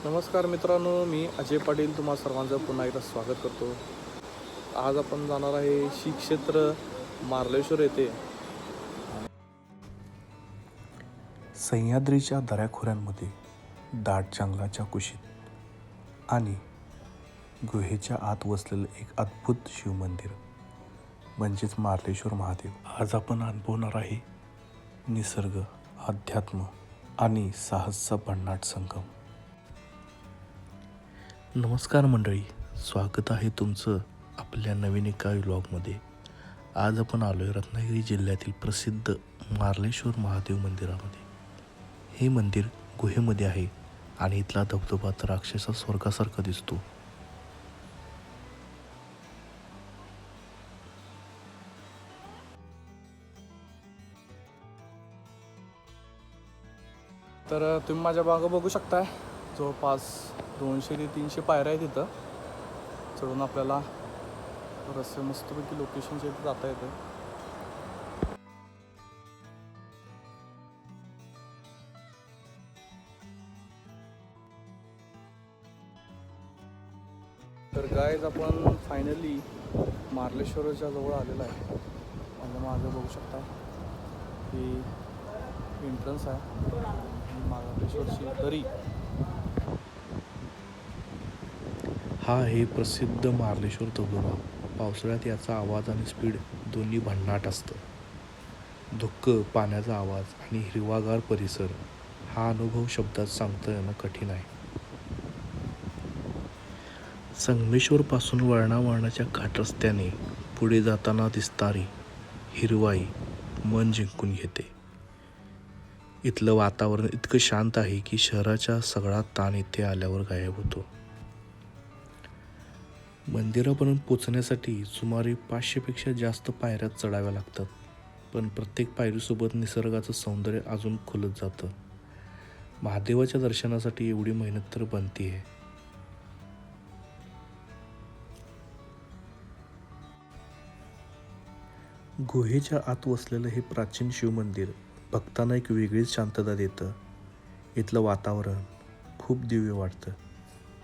नमस्कार मित्रांनो, मी अजय पाटील तुम्हा सर्वांचं पुन्हा एकदा स्वागत करतो. आज आपण जाणार आहे श्री क्षेत्र मार्लेश्वर येथे. सह्याद्रीच्या दऱ्याखोऱ्यांमध्ये, दाट जंगलाच्या कुशीत आणि गुहेच्या आत वसलेलं एक अद्भुत शिवमंदिर म्हणजेच मार्लेश्वर महादेव. आज आपण अनुभवणार आहे निसर्ग, अध्यात्म आणि साहसचा भन्नाट संगम. नमस्कार मंडळी, स्वागत आहे तुमचं आपल्या नवीन एका व्लॉगमध्ये. आज आपण आलो आहे रत्नागिरी जिल्ह्यातील प्रसिद्ध मार्लेश्वर महादेव मंदिरामध्ये. हे मंदिर गुहेमध्ये आहे आणि इथला धबधबा तर अक्षरशः स्वर्गासारखा दिसतो. तर तुम्ही माझ्या मागं बघू शकताय, जवळपास 200 ते 300 पायऱ्या आहेत. इथं चढून आपल्याला रस्ते मस्तपैकी लोकेशनच्या इथे जाता येतं. तर गाईज, आपण फायनली मार्लेश्वरच्या जवळ आलेलो आहे. माझ्या मागं बघू शकता ही एंट्रन्स आहे, मार्लेश्वरची दरी. हा आहे प्रसिद्ध मार्लेश्वर धबधबा. पावसाळ्यात याचा आवाज आणि स्पीड दोन्ही भन्नाट असतं. धुक्क, पाण्याचा आवाज आणि हिरवागार परिसर, हा अनुभव शब्दात सांगता येणं कठीण आहे. संगमेश्वरपासून वळणावळणाच्या घाट रस्त्याने पुढे जाताना दिसणारी हिरवाई मन जिंकून घेते. इथलं वातावरण इतकं शांत आहे की शहराचा सगळा ताण इथे आल्यावर गायब होतो. मंदिरापर्यंत पोचण्यासाठी सुमारे 500पेक्षा जास्त पायऱ्या चढाव्या लागतात, पण प्रत्येक पायरीसोबत निसर्गाचं सौंदर्य अजून खुलत जातं. महादेवाच्या दर्शनासाठी एवढी मेहनत तर बनती आहे. गुहेच्या आत वसलेलं हे प्राचीन शिवमंदिर भक्तांना एक वेगळीच शांतता देतं. इथलं वातावरण खूप दिव्य वाटतं.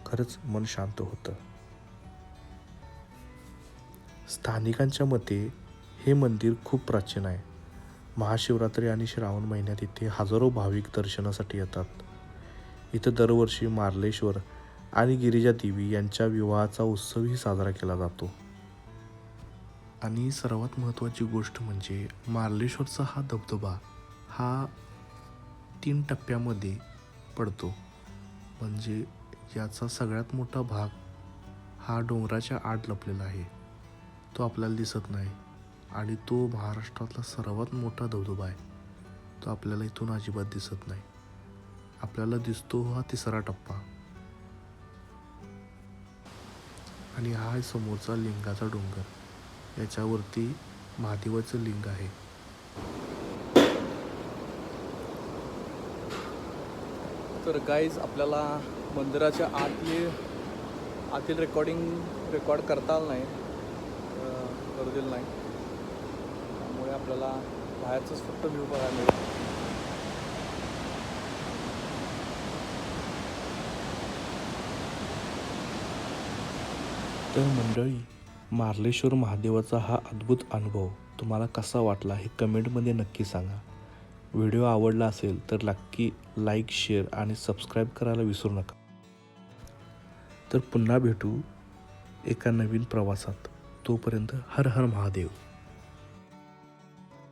खरंच मन शांत होतं. स्थानिकांच्या मते हे मंदिर खूप प्राचीन आहे. महाशिवरात्री आणि श्रावण महिन्यात इथे हजारो भाविक दर्शनासाठी येतात. इथं दरवर्षी मार्लेश्वर आणि गिरिजा देवी यांच्या विवाहाचा उत्सवही साजरा केला जातो. आणि सर्वात महत्त्वाची गोष्ट म्हणजे मार्लेश्वरचा हा धबधबा हा 3 टप्प्यामध्ये पडतो. म्हणजे याचा सगळ्यात मोठा भाग हा डोंगराच्या आड लपलेला आहे. तो आपल्याला दिसत नाही आणि तो महाराष्ट्रातला सर्वात मोठा धबधबा आहे. तो आपल्याला इथून अजिबात दिसत नाही. आपल्याला दिसतो हा 3रा टप्पा. आणि हा आहे समोरचा लिंगाचा डोंगर. याच्यावरती महादेवाचं लिंग आहे. तर गाईज, आपल्याला मंदिराच्या आतील रेकॉर्ड करता आलं नाही, करू दिलं नाही. त्यामुळे आपल्याला बाहेरचंच फक्त व्ह्यू बघायला मिळेल. तर मंडळी, मार्लेश्वर महादेवाचा हा अद्भुत अनुभव तुम्हाला कसा वाटला हे कमेंटमध्ये नक्की सांगा. व्हिडिओ आवडला असेल तर नक्की लाईक, शेअर आणि सबस्क्राईब करायला विसरू नका. तर पुन्हा भेटू एका नवीन प्रवासात. तोपर्यंत हर हर महादेव.